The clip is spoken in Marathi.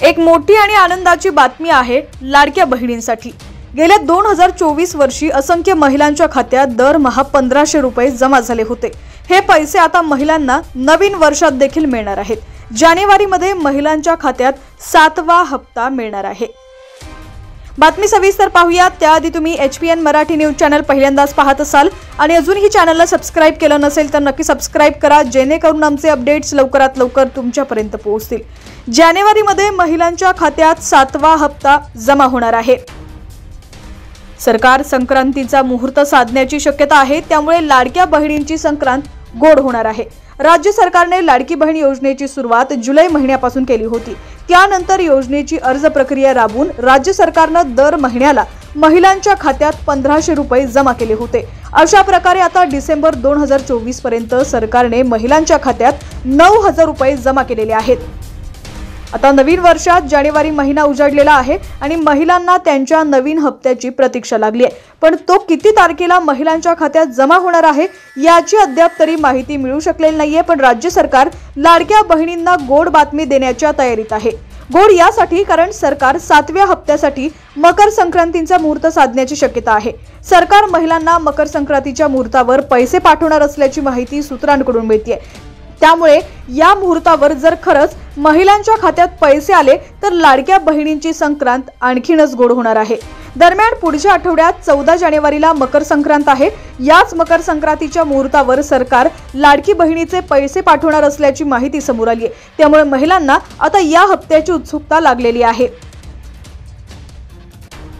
एक मोठी आणि आनंदाची बातमी आहे लाडक्या बहिणींसाठी। गेल्या 2024 वर्षी असंख्य महिलांच्या खात्यात दरमहा 1500 रुपये जमा झाले होते। हे पैसे आता महिलांना नवीन वर्षात देखील मिळणार आहेत। जानेवारीमध्ये महिलांच्या खात्यात 7वा हप्ता मिळणार आहे। बातमी सविस्तर पाहूया त्याआधी तुम्ही HPN मराठी न्यूज चॅनल पहिल्यांदाच पाहत असाल आणि अजूनही चॅनलला सबस्क्राइब केलं नसेल तर नक्की सबस्क्राइब करा, जेणेकरून आमचे अपडेट्स लवकरात लवकर तुमच्यापर्यंत पोहोचतील। जानेवारीमध्ये महिलांच्या खात्यात 7वा हप्ता जमा होणार आहे। सरकार संक्रांतीचा मुहूर्त साधण्याची शक्यता आहे, त्यामुळे लाडक्या बहिणींची संक्रांत गोड होणार आहे। राज्य सरकारने लाडकी बहीण योजनेची सुरुवात जुलै महिन्यापासून केली होती। त्यानंतर योजनेची अर्ज प्रक्रिया राबवून राज्य सरकारने दर महिन्याला महिलांच्या खात्यात 1500 रुपये जमा केले होते। अशा प्रकारे आता डिसेंबर 2024 पर्यंत सरकारने महिलांच्या खात्यात 9000 रुपये जमा केलेले आहेत। आता नवीन वर्षात जानेवारी महिना उजाडलेला आहे आणि महिलांना त्यांच्या नवीन हप्त्याची प्रतीक्षा लागली आहे, पण तो किती तारखेला महिलांच्या खात्यात जमा होणार आहे याची अद्याप तरी माहिती मिळू शकलेली नाहीये। पण राज्य सरकार लाडक्या बहिणींना गोड बातमी देण्याच्या तयारीत आहे। गोड यासाठी कारण सरकार 7व्या हप्त्यासाठी मकर संक्रांतीचा मुहूर्त साधण्याची शक्यता आहे। सरकार महिलांना मकर संक्रांतीच्या मुहूर्तावर पैसे पाठवणार असल्याची माहिती सूत्रांकडून मिळते। त्यामुळे या मुहूर्तावर जर खरंच महिलांच्या खात्यात पैसे आले तर लाडक्या बहिणींची संक्रांत आणखीनच गोड होणार आहे। दरम्यान पुढच्या आठवड्यात 14 जानेवारीला मकर संक्रांत आहे। याच मकर संक्रांतीच्या मुहूर्तावर सरकार लाडकी बहिणीचे पैसे पाठवणार असल्याची माहिती समोर आली आहे। त्यामुळे महिलांना आता या हप्त्याची उत्सुकता लागलेली आहे।